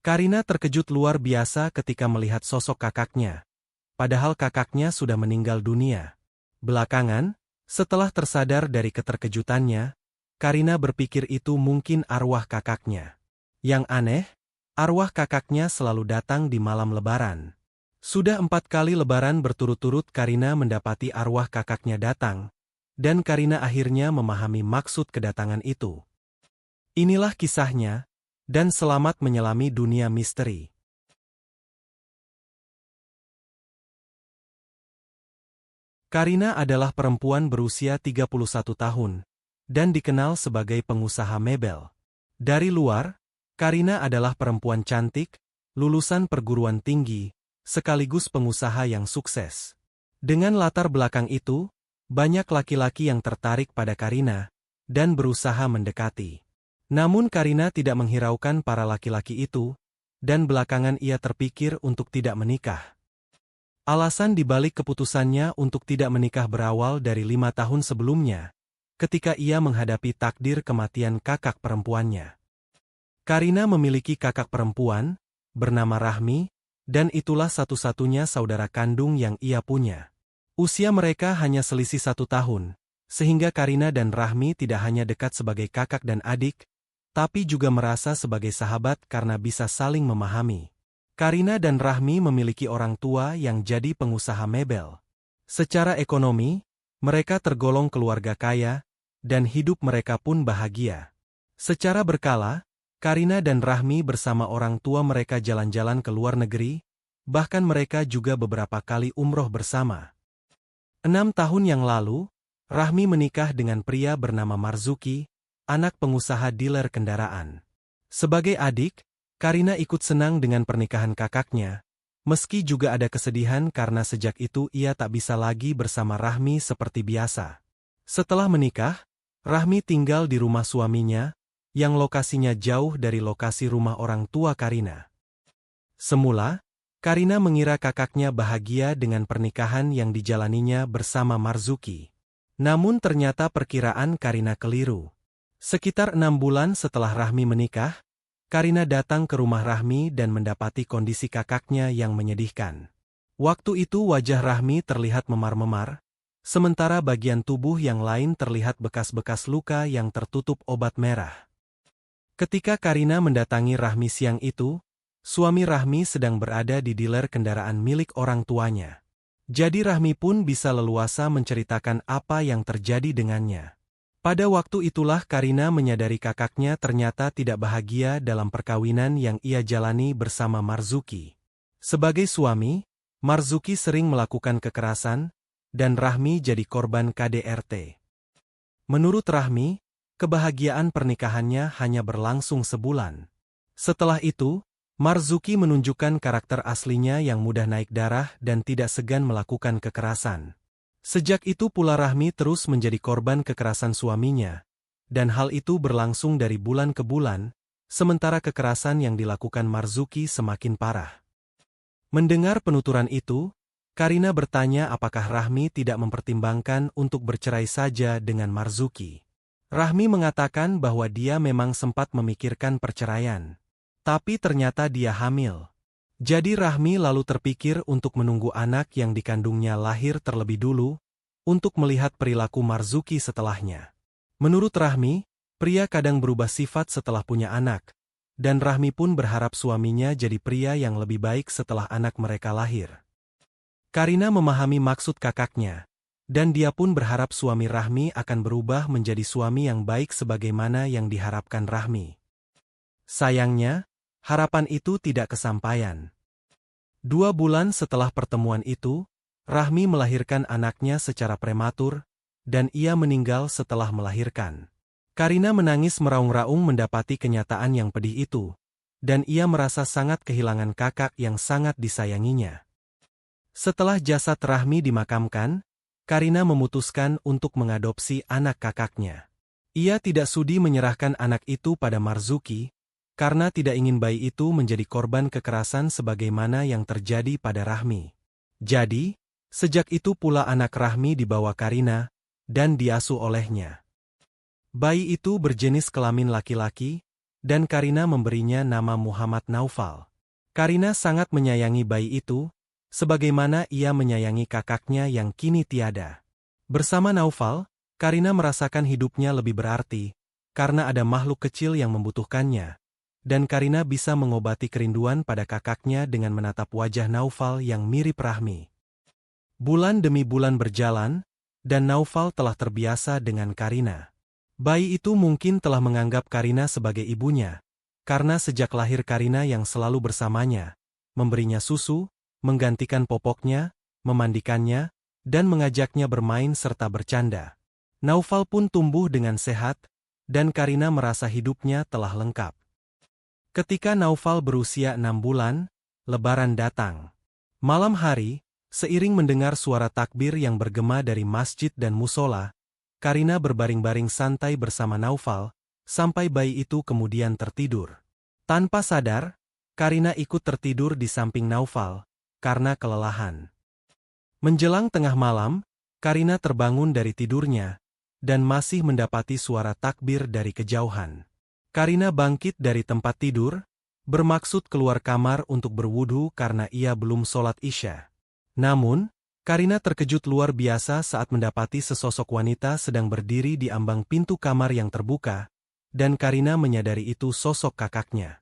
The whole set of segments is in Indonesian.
Karina terkejut luar biasa ketika melihat sosok kakaknya. Padahal kakaknya sudah meninggal dunia. Belakangan, setelah tersadar dari keterkejutannya, Karina berpikir itu mungkin arwah kakaknya. Yang aneh, arwah kakaknya selalu datang di malam Lebaran. Sudah 4 kali Lebaran berturut-turut Karina mendapati arwah kakaknya datang, dan Karina akhirnya memahami maksud kedatangan itu. Inilah kisahnya, dan selamat menyelami dunia misteri. Karina adalah perempuan berusia 31 tahun, dan dikenal sebagai pengusaha mebel. Dari luar, Karina adalah perempuan cantik, lulusan perguruan tinggi, sekaligus pengusaha yang sukses. Dengan latar belakang itu, banyak laki-laki yang tertarik pada Karina, dan berusaha mendekati. Namun Karina tidak menghiraukan para laki-laki itu, dan belakangan ia terpikir untuk tidak menikah. Alasan dibalik keputusannya untuk tidak menikah berawal dari 5 tahun sebelumnya, ketika ia menghadapi takdir kematian kakak perempuannya. Karina memiliki kakak perempuan, bernama Rahmi, dan itulah satu-satunya saudara kandung yang ia punya. Usia mereka hanya selisih 1 tahun, sehingga Karina dan Rahmi tidak hanya dekat sebagai kakak dan adik, tapi juga merasa sebagai sahabat karena bisa saling memahami. Karina dan Rahmi memiliki orang tua yang jadi pengusaha mebel. Secara ekonomi, mereka tergolong keluarga kaya, dan hidup mereka pun bahagia. Secara berkala, Karina dan Rahmi bersama orang tua mereka jalan-jalan ke luar negeri, bahkan mereka juga beberapa kali umroh bersama. 6 tahun yang lalu, Rahmi menikah dengan pria bernama Marzuki, anak pengusaha dealer kendaraan. Sebagai adik, Karina ikut senang dengan pernikahan kakaknya, meski juga ada kesedihan karena sejak itu ia tak bisa lagi bersama Rahmi seperti biasa. Setelah menikah, Rahmi tinggal di rumah suaminya, yang lokasinya jauh dari lokasi rumah orang tua Karina. Semula, Karina mengira kakaknya bahagia dengan pernikahan yang dijalaninya bersama Marzuki. Namun ternyata perkiraan Karina keliru. Sekitar 6 bulan setelah Rahmi menikah, Karina datang ke rumah Rahmi dan mendapati kondisi kakaknya yang menyedihkan. Waktu itu wajah Rahmi terlihat memar-memar, sementara bagian tubuh yang lain terlihat bekas-bekas luka yang tertutup obat merah. Ketika Karina mendatangi Rahmi siang itu, suami Rahmi sedang berada di dealer kendaraan milik orang tuanya. Jadi Rahmi pun bisa leluasa menceritakan apa yang terjadi dengannya. Pada waktu itulah Karina menyadari kakaknya ternyata tidak bahagia dalam perkawinan yang ia jalani bersama Marzuki. Sebagai suami, Marzuki sering melakukan kekerasan, dan Rahmi jadi korban KDRT. Menurut Rahmi, kebahagiaan pernikahannya hanya berlangsung sebulan. Setelah itu, Marzuki menunjukkan karakter aslinya yang mudah naik darah dan tidak segan melakukan kekerasan. Sejak itu pula Rahmi terus menjadi korban kekerasan suaminya, dan hal itu berlangsung dari bulan ke bulan, sementara kekerasan yang dilakukan Marzuki semakin parah. Mendengar penuturan itu, Karina bertanya apakah Rahmi tidak mempertimbangkan untuk bercerai saja dengan Marzuki. Rahmi mengatakan bahwa dia memang sempat memikirkan perceraian, tapi ternyata dia hamil. Jadi Rahmi lalu terpikir untuk menunggu anak yang dikandungnya lahir terlebih dulu, untuk melihat perilaku Marzuki setelahnya. Menurut Rahmi, pria kadang berubah sifat setelah punya anak, dan Rahmi pun berharap suaminya jadi pria yang lebih baik setelah anak mereka lahir. Karina memahami maksud kakaknya, dan dia pun berharap suami Rahmi akan berubah menjadi suami yang baik sebagaimana yang diharapkan Rahmi. Sayangnya, harapan itu tidak kesampaian. 2 bulan setelah pertemuan itu, Rahmi melahirkan anaknya secara prematur, dan ia meninggal setelah melahirkan. Karina menangis meraung-raung mendapati kenyataan yang pedih itu, dan ia merasa sangat kehilangan kakak yang sangat disayanginya. Setelah jasad Rahmi dimakamkan, Karina memutuskan untuk mengadopsi anak kakaknya. Ia tidak sudi menyerahkan anak itu pada Marzuki, karena tidak ingin bayi itu menjadi korban kekerasan sebagaimana yang terjadi pada Rahmi. Jadi, sejak itu pula anak Rahmi dibawa Karina, dan diasuh olehnya. Bayi itu berjenis kelamin laki-laki, dan Karina memberinya nama Muhammad Naufal. Karina sangat menyayangi bayi itu, sebagaimana ia menyayangi kakaknya yang kini tiada. Bersama Naufal, Karina merasakan hidupnya lebih berarti, karena ada makhluk kecil yang membutuhkannya. Dan Karina bisa mengobati kerinduan pada kakaknya dengan menatap wajah Naufal yang mirip Rahmi. Bulan demi bulan berjalan, dan Naufal telah terbiasa dengan Karina. Bayi itu mungkin telah menganggap Karina sebagai ibunya, karena sejak lahir Karina yang selalu bersamanya, memberinya susu, menggantikan popoknya, memandikannya, dan mengajaknya bermain serta bercanda. Naufal pun tumbuh dengan sehat, dan Karina merasa hidupnya telah lengkap. Ketika Naufal berusia 6 bulan, Lebaran datang. Malam hari, seiring mendengar suara takbir yang bergema dari masjid dan musola, Karina berbaring-baring santai bersama Naufal, sampai bayi itu kemudian tertidur. Tanpa sadar, Karina ikut tertidur di samping Naufal, karena kelelahan. Menjelang tengah malam, Karina terbangun dari tidurnya, dan masih mendapati suara takbir dari kejauhan. Karina bangkit dari tempat tidur, bermaksud keluar kamar untuk berwudu karena ia belum sholat Isya. Namun, Karina terkejut luar biasa saat mendapati sesosok wanita sedang berdiri di ambang pintu kamar yang terbuka, dan Karina menyadari itu sosok kakaknya.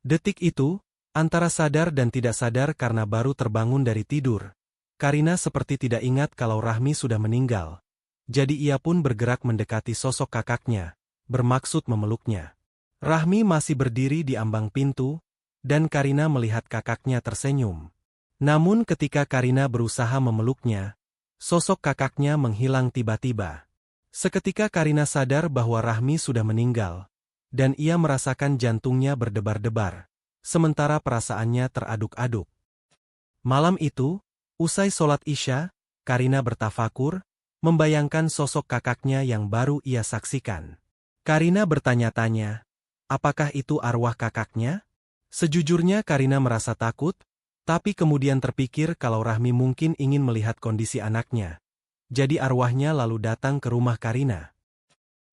Detik itu, antara sadar dan tidak sadar karena baru terbangun dari tidur, Karina seperti tidak ingat kalau Rahmi sudah meninggal. Jadi ia pun bergerak mendekati sosok kakaknya, bermaksud memeluknya. Rahmi masih berdiri di ambang pintu, dan Karina melihat kakaknya tersenyum. Namun ketika Karina berusaha memeluknya, sosok kakaknya menghilang tiba-tiba. Seketika Karina sadar bahwa Rahmi sudah meninggal, dan ia merasakan jantungnya berdebar-debar, sementara perasaannya teraduk-aduk. Malam itu, usai sholat Isya, Karina bertafakur, membayangkan sosok kakaknya yang baru ia saksikan. Karina bertanya-tanya, apakah itu arwah kakaknya? Sejujurnya Karina merasa takut, tapi kemudian terpikir kalau Rahmi mungkin ingin melihat kondisi anaknya. Jadi arwahnya lalu datang ke rumah Karina.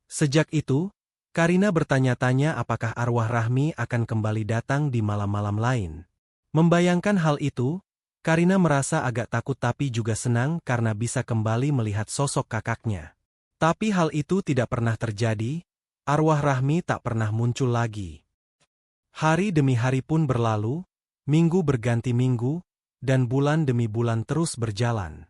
Sejak itu, Karina bertanya-tanya apakah arwah Rahmi akan kembali datang di malam-malam lain. Membayangkan hal itu, Karina merasa agak takut tapi juga senang karena bisa kembali melihat sosok kakaknya. Tapi hal itu tidak pernah terjadi, arwah Rahmi tak pernah muncul lagi. Hari demi hari pun berlalu, minggu berganti minggu, dan bulan demi bulan terus berjalan.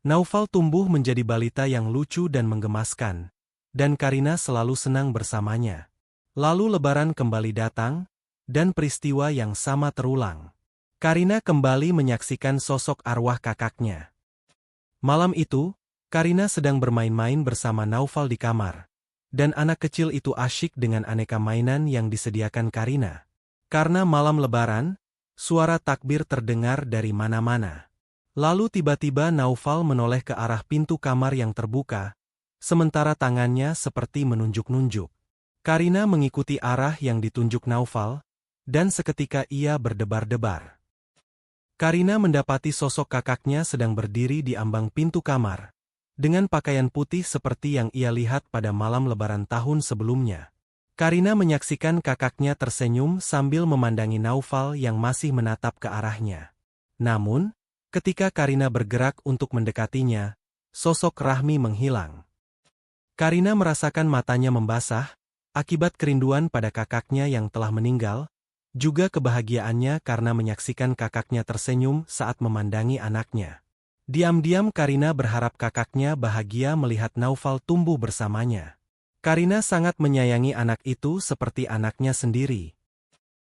Naufal tumbuh menjadi balita yang lucu dan menggemaskan, dan Karina selalu senang bersamanya. Lalu Lebaran kembali datang, dan peristiwa yang sama terulang. Karina kembali menyaksikan sosok arwah kakaknya. Malam itu, Karina sedang bermain-main bersama Naufal di kamar, dan anak kecil itu asyik dengan aneka mainan yang disediakan Karina. Karena malam Lebaran, suara takbir terdengar dari mana-mana. Lalu tiba-tiba Naufal menoleh ke arah pintu kamar yang terbuka, sementara tangannya seperti menunjuk-nunjuk. Karina mengikuti arah yang ditunjuk Naufal, dan seketika ia berdebar-debar. Karina mendapati sosok kakaknya sedang berdiri di ambang pintu kamar, dengan pakaian putih seperti yang ia lihat pada malam Lebaran tahun sebelumnya. Karina menyaksikan kakaknya tersenyum sambil memandangi Naufal yang masih menatap ke arahnya. Namun, ketika Karina bergerak untuk mendekatinya, sosok Rahmi menghilang. Karina merasakan matanya membasah, akibat kerinduan pada kakaknya yang telah meninggal, juga kebahagiaannya karena menyaksikan kakaknya tersenyum saat memandangi anaknya. Diam-diam Karina berharap kakaknya bahagia melihat Naufal tumbuh bersamanya. Karina sangat menyayangi anak itu seperti anaknya sendiri.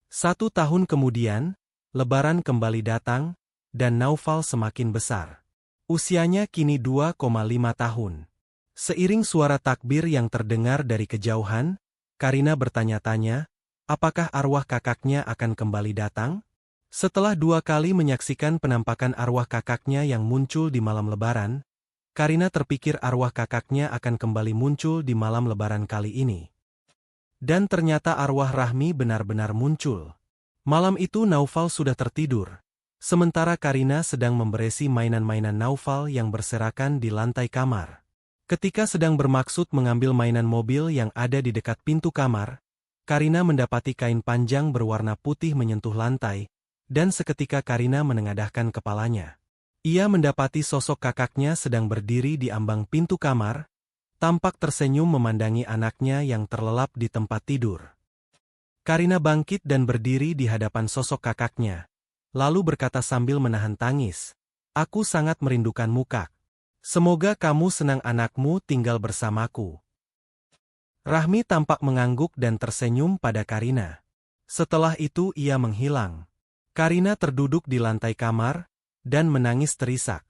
1 tahun kemudian, Lebaran kembali datang, dan Naufal semakin besar. Usianya kini 2,5 tahun. Seiring suara takbir yang terdengar dari kejauhan, Karina bertanya-tanya, apakah arwah kakaknya akan kembali datang? Setelah 2 kali menyaksikan penampakan arwah kakaknya yang muncul di malam Lebaran, Karina terpikir arwah kakaknya akan kembali muncul di malam Lebaran kali ini. Dan ternyata arwah Rahmi benar-benar muncul. Malam itu Naufal sudah tertidur, sementara Karina sedang memberesi mainan-mainan Naufal yang berserakan di lantai kamar. Ketika sedang bermaksud mengambil mainan mobil yang ada di dekat pintu kamar, Karina mendapati kain panjang berwarna putih menyentuh lantai, dan seketika Karina menengadahkan kepalanya. Ia mendapati sosok kakaknya sedang berdiri di ambang pintu kamar, tampak tersenyum memandangi anaknya yang terlelap di tempat tidur. Karina bangkit dan berdiri di hadapan sosok kakaknya, lalu berkata sambil menahan tangis, "Aku sangat merindukanmu, Kak. Semoga kamu senang anakmu tinggal bersamaku." Rahmi tampak mengangguk dan tersenyum pada Karina. Setelah itu ia menghilang. Karina terduduk di lantai kamar, dan menangis terisak.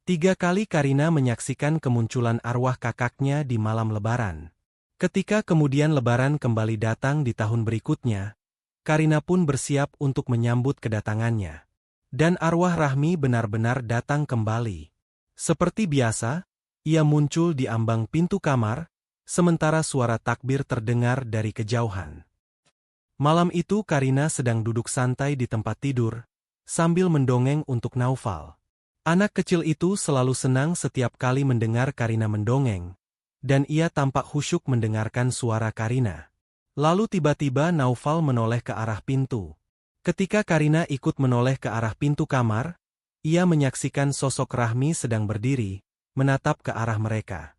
3 kali Karina menyaksikan kemunculan arwah kakaknya di malam Lebaran. Ketika kemudian Lebaran kembali datang di tahun berikutnya, Karina pun bersiap untuk menyambut kedatangannya. Dan arwah Rahmi benar-benar datang kembali. Seperti biasa, ia muncul di ambang pintu kamar, sementara suara takbir terdengar dari kejauhan. Malam itu Karina sedang duduk santai di tempat tidur, sambil mendongeng untuk Naufal. Anak kecil itu selalu senang setiap kali mendengar Karina mendongeng, dan ia tampak khusyuk mendengarkan suara Karina. Lalu tiba-tiba Naufal menoleh ke arah pintu. Ketika Karina ikut menoleh ke arah pintu kamar, ia menyaksikan sosok Rahmi sedang berdiri, menatap ke arah mereka.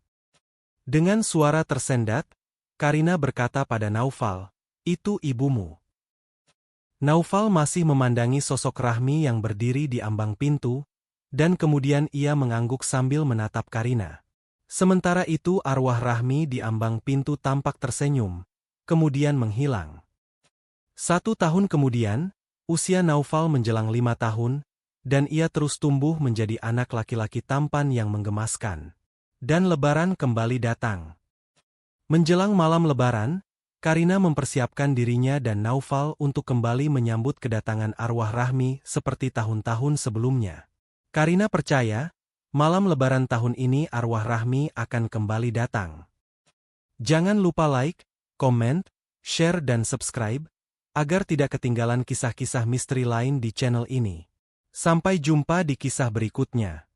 Dengan suara tersendat, Karina berkata pada Naufal, "Itu ibumu." Naufal masih memandangi sosok Rahmi yang berdiri di ambang pintu, dan kemudian ia mengangguk sambil menatap Karina. Sementara itu arwah Rahmi di ambang pintu tampak tersenyum, kemudian menghilang. 1 tahun kemudian, usia Naufal menjelang 5 tahun, dan ia terus tumbuh menjadi anak laki-laki tampan yang menggemaskan. Dan Lebaran kembali datang. Menjelang malam Lebaran, Karina mempersiapkan dirinya dan Naufal untuk kembali menyambut kedatangan arwah Rahmi seperti tahun-tahun sebelumnya. Karina percaya, malam Lebaran tahun ini arwah Rahmi akan kembali datang. Jangan lupa like, komen, share dan subscribe, agar tidak ketinggalan kisah-kisah misteri lain di channel ini. Sampai jumpa di kisah berikutnya.